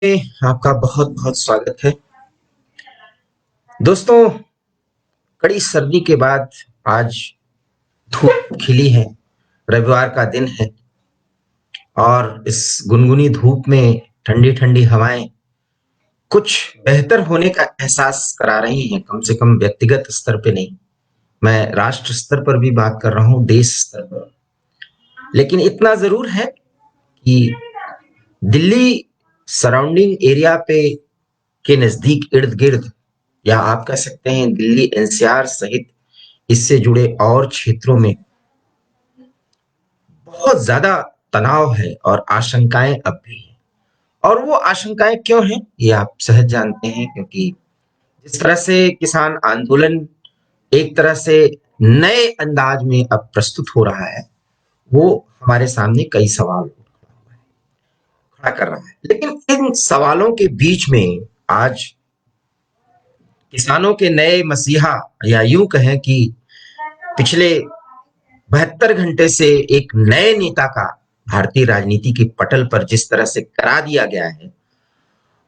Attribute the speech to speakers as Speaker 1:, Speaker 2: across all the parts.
Speaker 1: में आपका बहुत बहुत स्वागत है। दोस्तों, कड़ी सर्दी के बाद आज धूप खिली है। रविवार का दिन है और इस गुनगुनी धूप में ठंडी ठंडी हवाएं कुछ बेहतर होने का एहसास करा रही हैं, कम से कम व्यक्तिगत स्तर पे नहीं, मैं राष्ट्र स्तर पर भी बात कर रहा हूं, देश स्तर पर। लेकिन इतना जरूर है कि दिल्ली सराउंडिंग एरिया पे के नजदीक इर्द गिर्द, या आप कह सकते हैं दिल्ली एनसीआर सहित इससे जुड़े और क्षेत्रों में बहुत ज्यादा तनाव है और आशंकाएं अब भी हैं। और वो आशंकाएं क्यों हैं ये आप सहज जानते हैं, क्योंकि जिस तरह से किसान आंदोलन एक तरह से नए अंदाज में अब प्रस्तुत हो रहा है, वो हमारे सामने कई सवाल खड़ा कर रहा है। लेकिन इन सवालों के बीच में आज किसानों के नए मसीहा, या यूं कहें कि पिछले 72 घंटे से एक नए नेता का भारतीय राजनीति की पटल पर जिस तरह से करा दिया गया है,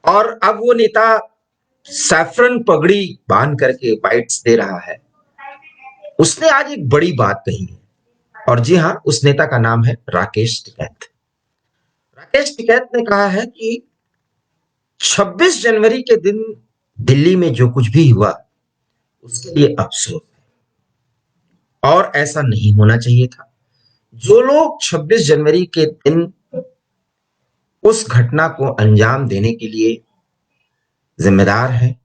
Speaker 1: और अब वो नेता सैफरन पगड़ी बांध करके बाइट्स दे रहा है, उसने आज एक बड़ी बात कही है। और जी हाँ, उस नेता का नाम है राकेश टिकैत। राकेश टिकैत ने कहा है कि 26 जनवरी के दिन दिल्ली में जो कुछ भी हुआ उसके लिए अफसोस है और ऐसा नहीं होना चाहिए था। जो लोग 26 जनवरी के दिन उस घटना को अंजाम देने के लिए जिम्मेदार हैं,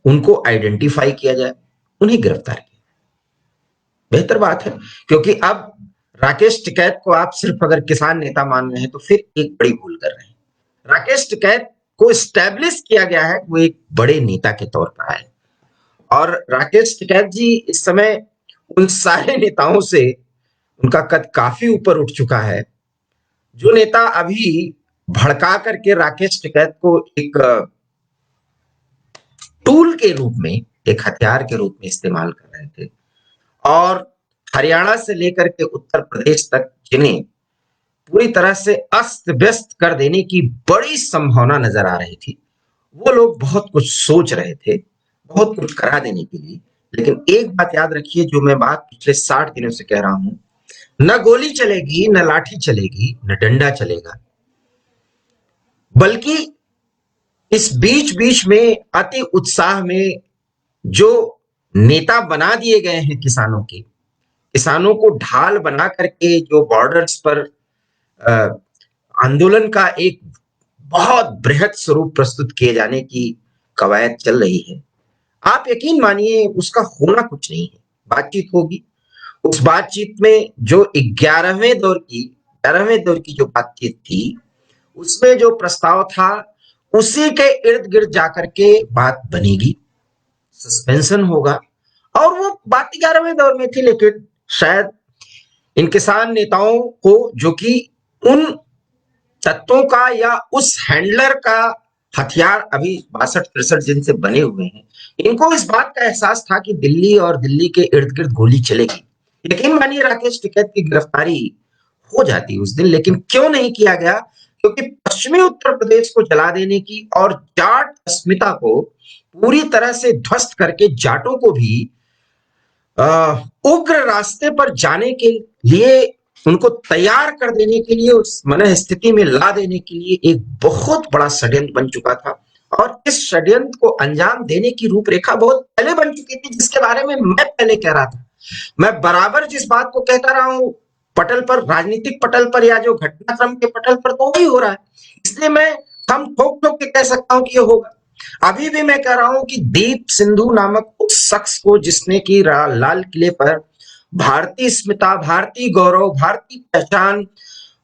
Speaker 1: उनको आइडेंटिफाई किया जाए, उन्हें गिरफ्तार किया। बेहतर बात है, क्योंकि अब राकेश टिकैत को आप सिर्फ अगर किसान नेता मान रहे हैं तो फिर एक बड़ी भूल कर रहे हैं। राकेश टिकैत को स्टैब्लिश किया गया है, वो एक बड़े नेता के तौर पर आए। और राकेश टिकैत जी इस समय उन सारे नेताओं से उनका कद काफी ऊपर उठ चुका है। जो नेता अभी भड़का करके राकेश टिकैत को एक टूल के रूप में, एक हथियार के रूप में इस्तेमाल कर रहे थे, और हरियाणा से लेकर के उत्तर प्रदेश तक जिन्हें पूरी तरह से अस्त व्यस्त कर देने की बड़ी संभावना नजर आ रही थी, वो लोग बहुत कुछ सोच रहे थे, बहुत कुछ करा देने के लिए। लेकिन एक बात याद रखिए, जो मैं बात पिछले 60 दिनों से कह रहा हूं, न गोली चलेगी, न लाठी चलेगी, न डंडा चलेगा, बल्कि इस बीच बीच में अति उत्साह में जो नेता बना दिए गए हैं किसानों के, किसानों को ढाल बना करके जो बॉर्डर्स पर आंदोलन का एक बहुत बृहद स्वरूप प्रस्तुत किए जाने की कवायद चल रही है, आप यकीन मानिए उसका होना कुछ नहीं है। बातचीत होगी, उस बातचीत में जो 11वें दौर की जो बातचीत थी, उसमें जो प्रस्ताव था उसी के इर्द गिर्द जाकर के बात बनेगी, सस्पेंशन होगा। और वो बात 11वें दौर में थी, लेकिन शायद इन किसान नेताओं को, जो कि उन तत्वों का या उस हैंडलर का हथियार अभी 62-63 दिन से बने हुए हैं, इनको इस बात का एहसास था कि दिल्ली और दिल्ली के इर्द गिर्द गोली चलेगी। यकीन मानिए राकेश टिकैत की गिरफ्तारी हो जाती उस दिन, लेकिन क्यों नहीं किया गया? क्योंकि पश्चिमी उत्तर प्रदेश को जला देने की और जाट अस्मिता को पूरी तरह से ध्वस्त करके जाटों को भी उग्र रास्ते पर जाने के लिए, उनको तैयार कर देने के लिए, उस मन स्थिति में ला देने के लिए एक बहुत बड़ा षड्यंत्र बन चुका था। और इस षड्यंत्र को अंजाम देने की रूपरेखा बहुत पहले बन चुकी थी, जिसके बारे में मैं पहले कह रहा था। मैं बराबर जिस बात को कहता रहा हूं पटल पर, राजनीतिक पटल पर या जो घटनाक्रम के पटल पर, तो वही हो रहा है। इसलिए मैं हम ठोक ठोक के कह सकता हूं कि ये होगा। अभी भी मैं कह रहा हूं कि दीप सिंधु नामक उस शख्स को, जिसने की लाल किले पर भारतीय स्मिता, भारतीय गौरव, भारतीय पहचान,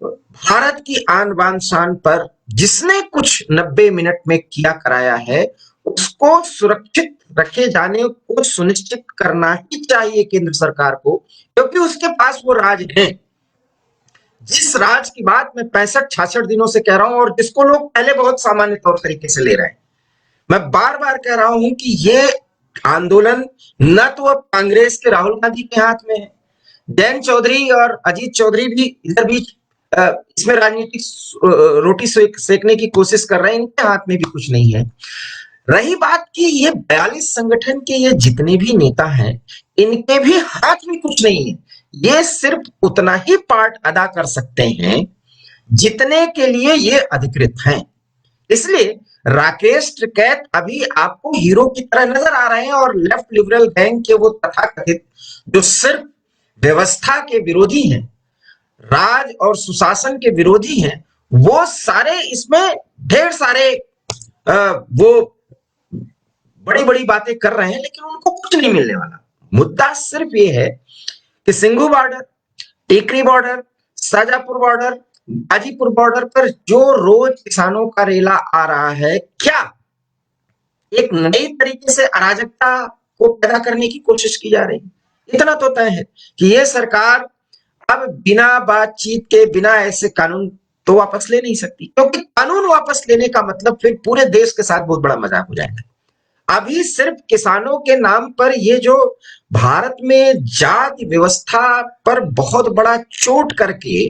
Speaker 1: भारत की आन बान शान पर जिसने कुछ 90 मिनट में किया कराया है, उसको सुरक्षित रखे जाने को सुनिश्चित करना ही चाहिए केंद्र सरकार को, क्योंकि उसके पास वो राज है, जिस राज की बात मैं 65-66 दिनों से कह रहा हूं, और जिसको लोग पहले बहुत सामान्य तौर तरीके से ले रहे हैं। मैं बार बार कह रहा हूं कि ये आंदोलन न तो अब कांग्रेस के राहुल गांधी के हाथ में है, जयंत चौधरी और अजीत चौधरी भी इधर बीच इसमें राजनीतिक रोटी सेकने की कोशिश कर रहे हैं, इनके हाथ में भी कुछ नहीं है। रही बात कि ये 42 संगठन के ये जितने भी नेता हैं, इनके भी हाथ में कुछ नहीं है। ये सिर्फ उतना ही पार्ट अदा कर सकते हैं जितने के लिए ये अधिकृत हैं। इसलिए राकेश टिकैत अभी आपको हीरो की तरह नजर आ रहे हैं, और लेफ्ट लिबरल गैंग के वो तथाकथित जो सिर्फ व्यवस्था के विरोधी हैं, राज और सुशासन के विरोधी हैं, वो सारे इसमें ढेर सारे वो बड़ी बड़ी बातें कर रहे हैं, लेकिन उनको कुछ नहीं मिलने वाला। मुद्दा सिर्फ ये है कि Singhu border, Tikri border, Shajapur border, Ghazipur border पर जो रोज किसानों का रेला आ रहा है, क्या एक नई तरीके से अराजकता को पैदा करने की कोशिश की जा रही है? इतना तो तय है कि ये सरकार अब बिना बातचीत के, बिना ऐसे कानून तो वापस ले नहीं सकती, क्योंकि कानून वापस लेने का मतलब फिर पूरे देश के साथ बहुत बड़ा मजाक हो जाएगा। अभी सिर्फ किसानों के नाम पर ये जो भारत में जाति व्यवस्था पर बहुत बड़ा चोट करके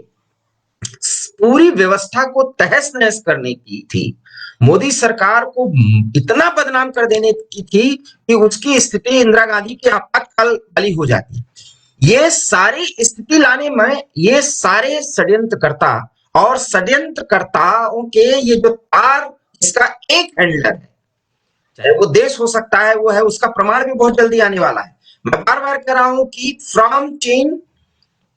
Speaker 1: पूरी व्यवस्था को तहस नहस करने की थी, मोदी सरकार को इतना बदनाम कर देने की थी कि उसकी स्थिति इंदिरा गांधी की आपातकाल वाली हो जाती। ये सारी स्थिति लाने में ये सारे षड्यंत्रकर्ता और षड्यंत्रकर्ताओं के ये जो तार, इसका एक हैंडलर है, चाहे वो देश हो सकता है, वो है, उसका प्रमाण भी बहुत जल्दी आने वाला है। मैं बार बार कह रहा हूं कि फ्रॉम चीन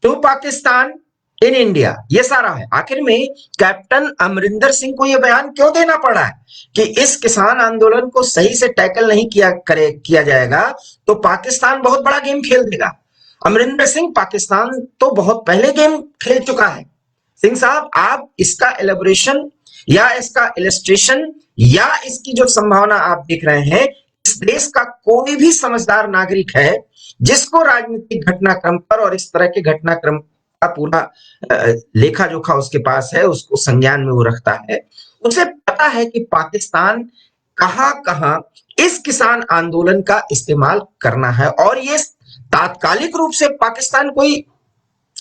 Speaker 1: टू पाकिस्तान इन इंडिया, ये सारा है। आखिर में कैप्टन अमरिंदर सिंह को यह बयान क्यों देना पड़ा है कि इस किसान आंदोलन को सही से टैकल नहीं किया जाएगा तो पाकिस्तान बहुत बड़ा गेम खेल देगा। अमरिंदर सिंह पाकिस्तान तो बहुत पहले गेम खेल चुका है। सिंह साहब, आप इसका एलेबोरेशन या इसका इलस्ट्रेशन या इसकी जो संभावना आप देख रहे हैं, इस देश का कोई भी समझदार नागरिक है जिसको राजनीतिक घटनाक्रम पर और इस तरह के घटनाक्रम का पूरा लेखा जोखा उसके पास है, उसको संज्ञान में वो रखता है, उसे पता है कि पाकिस्तान कहां कहां इस किसान आंदोलन का इस्तेमाल करना है। और ये तात्कालिक रूप से पाकिस्तान कोई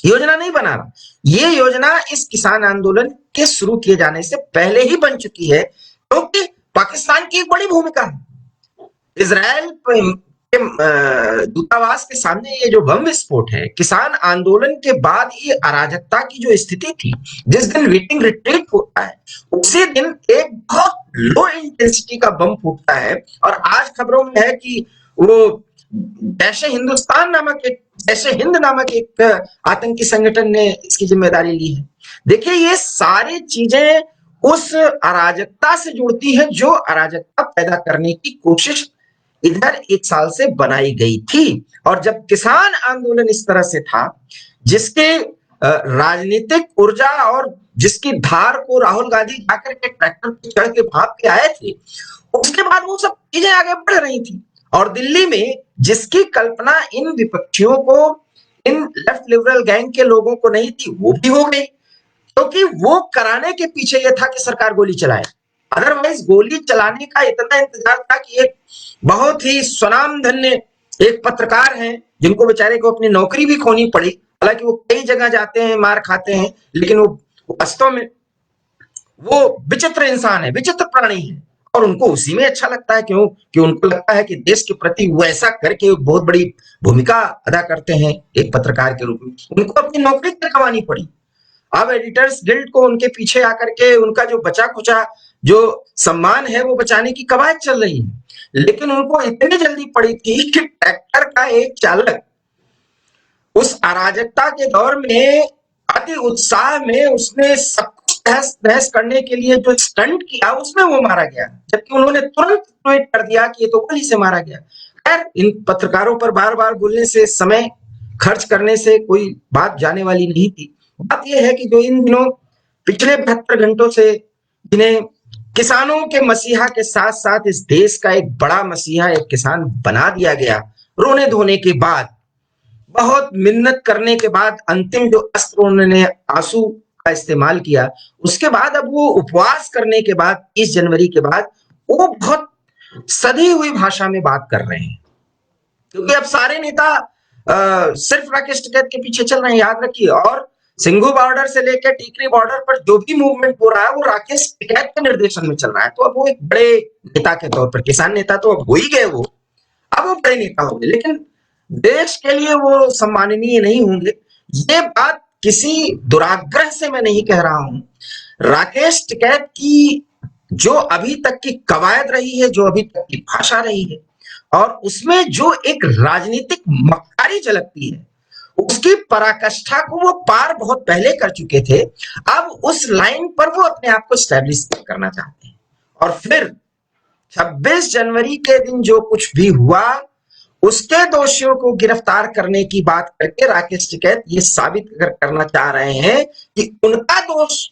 Speaker 1: योजना नहीं बना रहा, ये योजना इस किसान आंदोलन के शुरू किए जाने से पहले ही बन चुकी है, क्योंकि पाकिस्तान की एक बड़ी भूमिका है। इजराइल दूतावास के सामने ये जो बम विस्फोट है, किसान आंदोलन के बाद ये अराजकता की जो स्थिति थी, जिस दिन वीटिंग रिट्रीट होता है उसी दिन एक बहुत लो इंटेंसिटी का बम फूटता है। और आज खबरों में है कि वो जैश हिंद नामक एक आतंकी संगठन ने इसकी जिम्मेदारी ली है। देखिए, ये सारी चीजें उस अराजकता से जुड़ती है जो अराजकता पैदा करने की कोशिश इधर 1 साल से बनाई गई थी। और जब किसान आंदोलन इस तरह से था, जिसके राजनीतिक ऊर्जा और जिसकी धार को राहुल गांधी जाकर के ट्रैक्टर पर चढ़ के भाग के आए थे, उसके बाद वो सब चीजें आगे बढ़ रही थी। और दिल्ली में जिसकी कल्पना इन विपक्षियों को, इन लेफ्ट लिबरल गैंग के लोगों को नहीं थी, वो भी हो गई, क्योंकि वो कराने के पीछे यह था कि सरकार गोली चलाए। अदरवाइज गोली चलाने का इतना इंतजार था कि एक बहुत ही स्वनामधन्य एक पत्रकार हैं, जिनको बेचारे को अपनी नौकरी भी खोनी पड़ी, हालांकि वो कई जगह जाते हैं, मार खाते हैं, लेकिन वो वास्तव में वो विचित्र इंसान है, विचित्र प्राणी है, और उनको उसी में अच्छा लगता है। क्यों? कि उनको लगता है कि देश के प्रति वो ऐसा करके बहुत बड़ी भूमिका अदा करते हैं एक पत्रकार के रूप में। उनको अपनी नौकरी गंवानी पड़ी। अब एडिटर्स गिल्ड को उनके पीछे आकर के उनका जो बचा खुचा जो सम्मान है वो बचाने की कवायद चल रही है, लेकिन उनको इतनी जल्दी पड़ी थी कि ट्रैक्टर का एक चालक उस अराजकता के दौर में अति उत्साह में उसने सब कुछ तहस नहस करने के लिए जो स्टंट किया, उसमें वो मारा गया, जबकि उन्होंने तुरंत ट्वीट कर दिया कि ये तो गोली से मारा गया। खैर, इन पत्रकारों पर बार बार बोलने से, समय खर्च करने से कोई बात जाने वाली नहीं थी। बात यह है कि जो इन दिनों पिछले 72 घंटों से जिन्हें किसानों के मसीहा के साथ साथ इस देश का एक बड़ा मसीहा, एक किसान बना दिया गया, रोने धोने के बाद, बहुत मिन्नत करने के बाद, अंतिम जो अस्त्र उन्होंने आंसू का इस्तेमाल किया, उसके बाद अब वो उपवास करने के बाद 30 जनवरी के बाद वो बहुत सधी हुई भाषा में बात कर रहे हैं, क्योंकि अब सारे नेता सिर्फ राकेश टिकैत के पीछे चल रहे हैं, याद रखिए। और सिंघू बॉर्डर से लेकर टीकरी बॉर्डर पर जो भी मूवमेंट हो रहा है वो राकेश टिकैत के निर्देशन में चल रहा है। तो अब वो एक बड़े नेता के तौर पर, किसान नेता तो अब हो ही गए वो, अब वो बड़े नेता होंगे, लेकिन देश के लिए वो सम्माननीय नहीं होंगे। ये बात किसी दुराग्रह से मैं नहीं कह रहा हूं। राकेश टिकैत की जो अभी तक की कवायद रही है, जो अभी तक की भाषा रही है, और उसमें जो एक राजनीतिक मक्कारी झलकती है, उसकी पराकाष्ठा को वो पार बहुत पहले कर चुके थे। अब उस लाइन पर वो अपने आप को स्टैब्लिश करना चाहते हैं। और फिर 26 जनवरी के दिन जो कुछ भी हुआ, उसके दोषियों को गिरफ्तार करने की बात करके राकेश टिकैत ये साबित करना चाह रहे हैं कि उनका दोष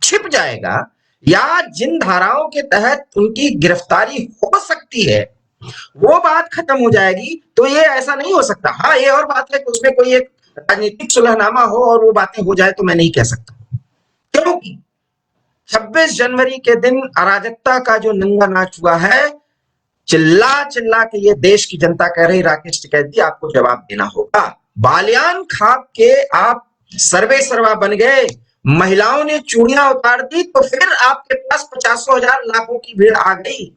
Speaker 1: छिप जाएगा, या जिन धाराओं के तहत उनकी गिरफ्तारी हो सकती है वो बात खत्म हो जाएगी। तो ये ऐसा नहीं हो सकता। हाँ, ये और बात है कि उसमें कोई एक राजनीतिक सुलहनामा हो और वो बातें हो जाए, तो मैं नहीं कह सकता, क्योंकि 26 जनवरी के दिन अराजकता का जो नंगा नाच हुआ है, चिल्ला चिल्ला के ये देश की जनता कह रही, राकेश टिकैत जी आपको जवाब देना होगा। बालियान खाक के आप सर्वे सर्वा बन गए, महिलाओं ने चूड़ियां उतार दी, तो फिर आपके पास 50,000 लाखों की भीड़ आ गई।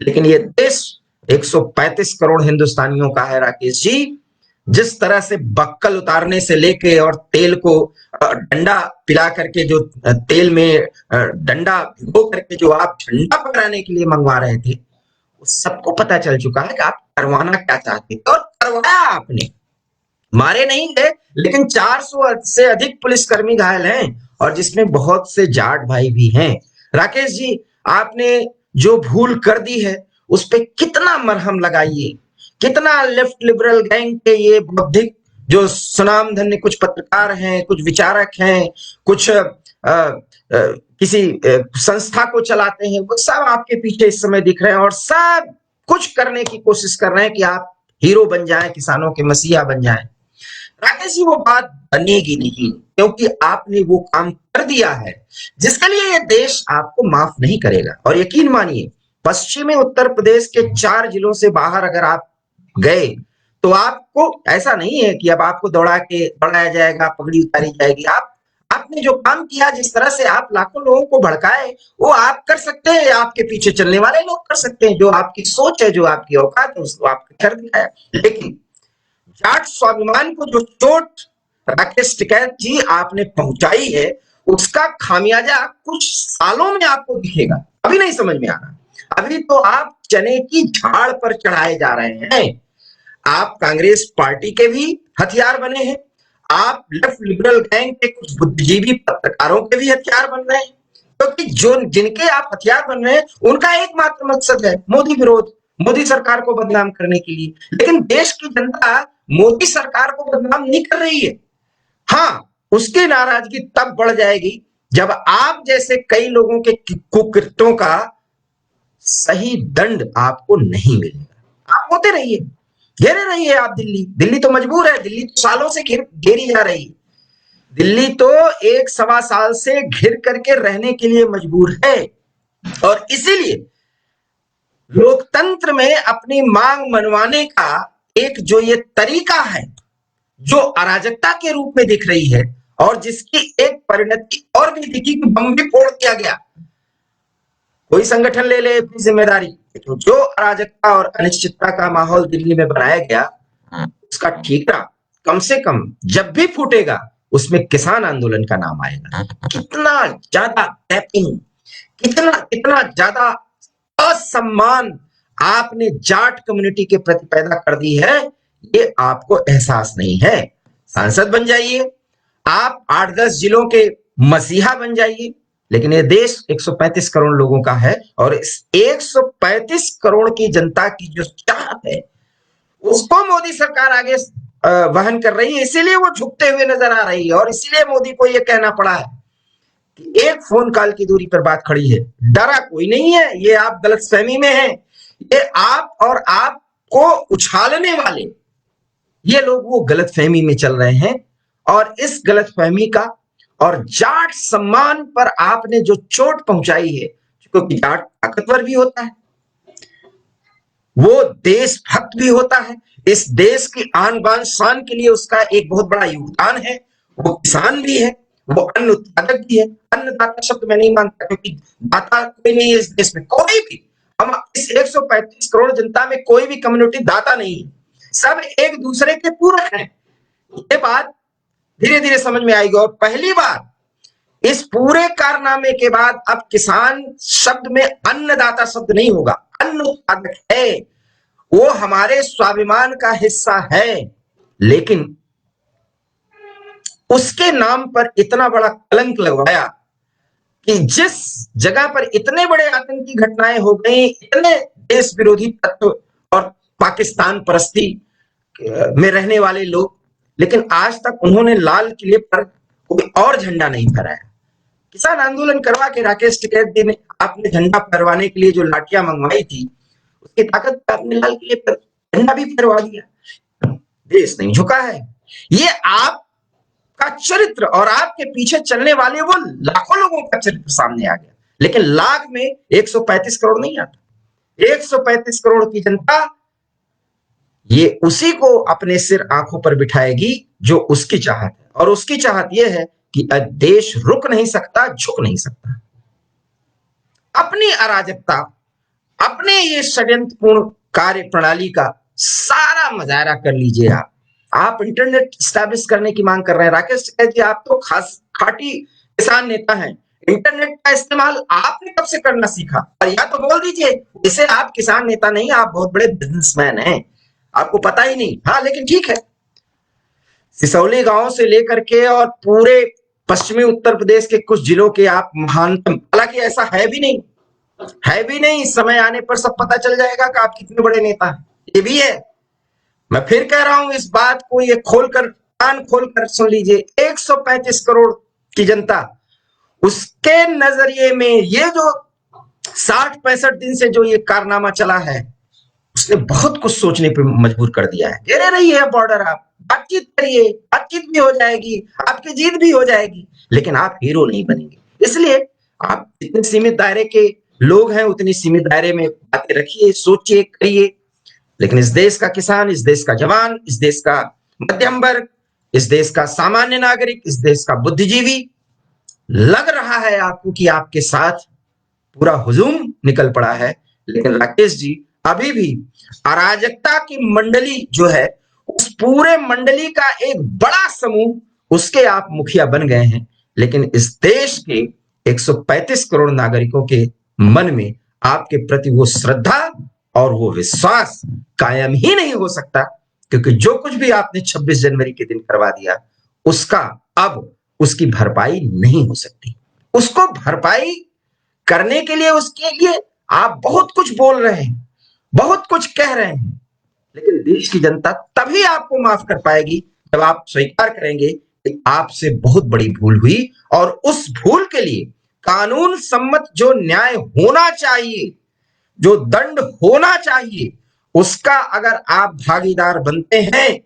Speaker 1: लेकिन ये देश 135 करोड़ हिंदुस्तानियों का है राकेश जी। जिस तरह से बक्कल उतारने से लेके और तेल को डंडा पिला करके, जो तेल में डंडा भिगो करके जो आप झंडा फहराने के लिए मंगवा रहे थे, सबको पता चल चुका है कि आप करवाना क्या चाहते थे, और करवाया आपने। मारे नहीं गए, लेकिन 400 से अधिक पुलिसकर्मी घायल हैं, और जिसमें बहुत से जाट भाई भी हैं। राकेश जी, आपने जो भूल कर दी है उस पर कितना मरहम लगाइए, कितना लेफ्ट लिबरल गैंग के ये बौद्धिक जो सुनामधन्य कुछ पत्रकार हैं, कुछ विचारक हैं, कुछ किसी संस्था को चलाते हैं, वो सब आपके पीछे इस समय दिख रहे हैं और सब कुछ करने की कोशिश कर रहे हैं कि आप हीरो बन जाएं, किसानों के मसीहा बन जाएं। राकेश जी, वो बात बनेगी नहीं, क्योंकि आपने वो काम कर दिया है जिसके लिए ये देश आपको माफ नहीं करेगा। और यकीन मानिए, पश्चिमी उत्तर प्रदेश के 4 जिलों से बाहर अगर आप गए, तो आपको ऐसा नहीं है कि अब आपको दौड़ाया जाएगा, पगड़ी उतारी जाएगी। आपने जो काम किया, जिस तरह से आप लाखों लोगों को भड़काए, वो आप कर सकते हैं, आपके पीछे चलने वाले लोग कर सकते हैं। जो आपकी सोच है, जो आपकी औकात है, उसको आपने कर दिखाया। लेकिन जाट स्वाभिमान को जो चोट राकेश टिकैत जी आपने पहुंचाई है, उसका खामियाजा कुछ सालों में आपको दिखेगा। अभी नहीं समझ में आ रहा, अभी तो आप चने की झाड़ पर चढ़ाए जा रहे हैं। आप कांग्रेस पार्टी के भी हथियार बने हैं, आप लेफ्ट लिबरल गैंग के कुछ बुद्धिजीवी पत्रकारों के भी हथियार बन रहे हैं, क्योंकि जो जिनके आप हथियार बन रहे हैं, उनका एकमात्र मकसद है मोदी विरोध, मोदी सरकार को बदनाम करने के लिए। लेकिन देश की जनता मोदी सरकार को बदनाम नहीं कर रही है। हाँ, उसकी नाराजगी तब बढ़ जाएगी जब आप जैसे कई लोगों के कुकृत्यों का सही दंड आपको नहीं मिलेगा। आप होते रहिए, घेरे रहिए आप दिल्ली तो मजबूर है, दिल्ली तो सालों से घेरी जा रही है, दिल्ली तो 1-1.25 साल से घिर करके रहने के लिए मजबूर है। और इसीलिए लोकतंत्र में अपनी मांग मनवाने का एक जो ये तरीका है, जो अराजकता के रूप में दिख रही है, और जिसकी एक परिणति और भी दिखी कि बम भी फोड़ दिया गया। कोई संगठन ले ले अपनी जिम्मेदारी, तो जो अराजकता और अनिश्चितता का माहौल दिल्ली में बनाया गया, उसका ठीकरा कम से कम जब भी फूटेगा, उसमें किसान आंदोलन का नाम आएगा। कितना ज्यादा टैपिंग, कितना ज्यादा असम्मान आपने जाट कम्युनिटी के प्रति पैदा कर दी है, ये आपको एहसास नहीं है। सांसद बन जाइए, आप 8-10 जिलों के मसीहा बन जाइए, लेकिन ये देश 135 करोड़ लोगों का है, और इस 135 करोड़ की जनता की जो चाहत है, उसको मोदी सरकार आगे वहन कर रही है। इसीलिए वो झुकते हुए नजर आ रही है, और इसीलिए मोदी को यह कहना पड़ा है कि एक फोन कॉल की दूरी पर बात खड़ी है। डरा कोई नहीं है, ये आप गलतफहमी में हैं। ये आप और आपको उछालने वाले ये लोग वो गलतफहमी में चल रहे हैं, और इस गलतफहमी का और जाट सम्मान पर आपने जो चोट पहुंचाई है, क्योंकि जाट ताकतवर भी होता है, वो देशभक्त भी होता है, इस देश की आन बान शान के लिए उसका एक बहुत बड़ा योगदान है, वो किसान भी है, वो अन्न उत्पादक भी है। अन्नदाता शब्द मैं नहीं मानता, क्योंकि दाता कोई नहीं है इस देश में, कोई भी। हम इस 135 करोड़ जनता में कोई भी कम्युनिटी दाता नहीं है, सब एक दूसरे के पूरक हैं। ये बात धीरे धीरे समझ में आएगी। और पहली बार इस पूरे कारनामे के बाद अब किसान शब्द में अन्नदाता शब्द नहीं होगा, अन्न उत्पादक है, वो हमारे स्वाभिमान का हिस्सा है। लेकिन उसके नाम पर इतना बड़ा कलंक लगवाया कि जिस जगह पर इतने बड़े आतंकी घटनाएं हो गई, इतने देश विरोधी तत्व और पाकिस्तान परस्ती में रहने वाले लोग, लेकिन आज तक उन्होंने लाल किले पर कोई और झंडा नहीं फहराया। किसान आंदोलन करवा के राकेश टिकैत जी ने आपने झंडा फहरवाने के लिए जो लाठियां मंगवाई थी, उसकी ताकत पर आपने लाल किले पर झंडा भी फहरवा दिया। देश नहीं झुका है। ये आपका चरित्र और आपके पीछे चलने वाले वो लाखों लोगों का चरित्र सामने आ गया। लेकिन लाख में 135 करोड़ नहीं आता। 135 करोड़ की जनता ये उसी को अपने सिर आंखों पर बिठाएगी जो उसकी चाहत है, और उसकी चाहत यह है कि देश रुक नहीं सकता, झुक नहीं सकता। अपनी अराजकता, अपने ये षड्यंत्रपूर्ण कार्य प्रणाली का सारा मुजाहरा कर लीजिए। आप इंटरनेट स्टैब्लिश करने की मांग कर रहे हैं। राकेश टिकैत जी, आप तो खाटी किसान नेता हैं, इंटरनेट का इस्तेमाल आपने कब से करना सीखा? और या तो बोल दीजिए इसे आप किसान नेता नहीं, आप बहुत बड़े बिजनेसमैन हैं, आपको पता ही नहीं। हाँ, लेकिन ठीक है, सिसौली गांव से लेकर के और पूरे पश्चिमी उत्तर प्रदेश के कुछ जिलों के आप महानतम, हालांकि ऐसा है भी नहीं, है भी नहीं, समय आने पर सब पता चल जाएगा कि आप कितने बड़े नेता हैं। ये भी है। मैं फिर कह रहा हूं इस बात को, ये खोलकर, कान खोलकर सुन लीजिए। 135 करोड़ की जनता, उसके नजरिए में ये जो 60-65 दिन से जो ये कारनामा चला है, उसने बहुत कुछ सोचने पे मजबूर कर दिया है। घेरे रही है बॉर्डर, आप बातचीत करिए, बातचीत भी हो जाएगी, आपकी जीत भी हो जाएगी, लेकिन आप हीरो नहीं बनेंगे। इसलिए आप जितने सीमित दायरे के लोग हैं, उतनी सीमित दायरे में बातें रखिए, सोचिए, करिए। लेकिन इस देश का किसान, इस देश का जवान, इस देश का मध्यम वर्ग, इस देश का सामान्य नागरिक, इस देश का बुद्धिजीवी, लग रहा है आपको कि आपके साथ पूरा हुजूम निकल पड़ा है। लेकिन राकेश जी, अभी भी अराजकता की मंडली जो है, उस पूरे मंडली का एक बड़ा समूह, उसके आप मुखिया बन गए हैं। लेकिन इस देश के 135 करोड़ नागरिकों के मन में आपके प्रति वो श्रद्धा और वो विश्वास कायम ही नहीं हो सकता, क्योंकि जो कुछ भी आपने 26 जनवरी के दिन करवा दिया, उसका अब उसकी भरपाई नहीं हो सकती। उसको भरपाई करने के लिए, उसके लिए आप बहुत कुछ बोल रहे हैं, बहुत कुछ कह रहे हैं, लेकिन देश की जनता तभी आपको माफ कर पाएगी जब आप स्वीकार करेंगे कि आपसे बहुत बड़ी भूल हुई, और उस भूल के लिए कानून सम्मत जो न्याय होना चाहिए, जो दंड होना चाहिए, उसका अगर आप भागीदार बनते हैं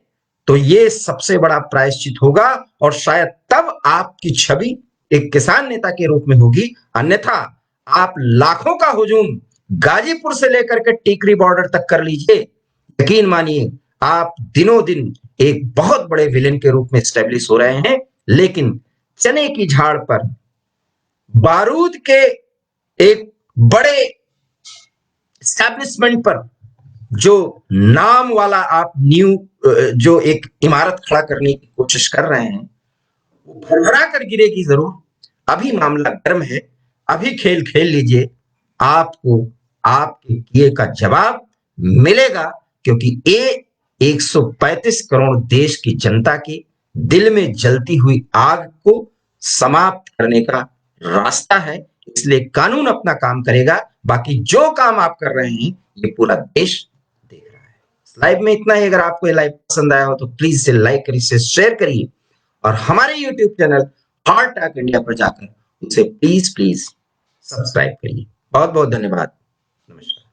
Speaker 1: तो ये सबसे बड़ा प्रायश्चित होगा, और शायद तब आपकी छवि एक किसान नेता के रूप में होगी। अन्यथा आप लाखों का हुजूम गाजीपुर से लेकर के टीकरी बॉर्डर तक कर लीजिए, यकीन मानिए आप दिनों दिन एक बहुत बड़े विलेन के रूप में स्टैब्लिश हो रहे हैं। लेकिन चने की झाड़ पर बारूद के एक बड़े एस्टैब्लिशमेंट पर जो नाम वाला आप न्यू जो एक इमारत खड़ा करने की कोशिश कर रहे हैं, वो भरभरा कर गिरेगी जरूर। अभी मामला गर्म है, अभी खेल खेल लीजिए, आपको आपके किए का जवाब मिलेगा, क्योंकि ये 135 करोड़ देश की जनता के दिल में जलती हुई आग को समाप्त करने का रास्ता है। इसलिए कानून अपना काम करेगा, बाकी जो काम आप कर रहे हैं ये पूरा देश देख रहा है। लाइव में इतना ही। अगर आपको ये लाइव पसंद आया हो तो प्लीज इसे लाइक करिए, इसे शेयर करिए, और हमारे YouTube channel heart attack India पर जाकर उसे प्लीज सब्सक्राइब करिए। बहुत बहुत धन्यवाद। नमस्कार।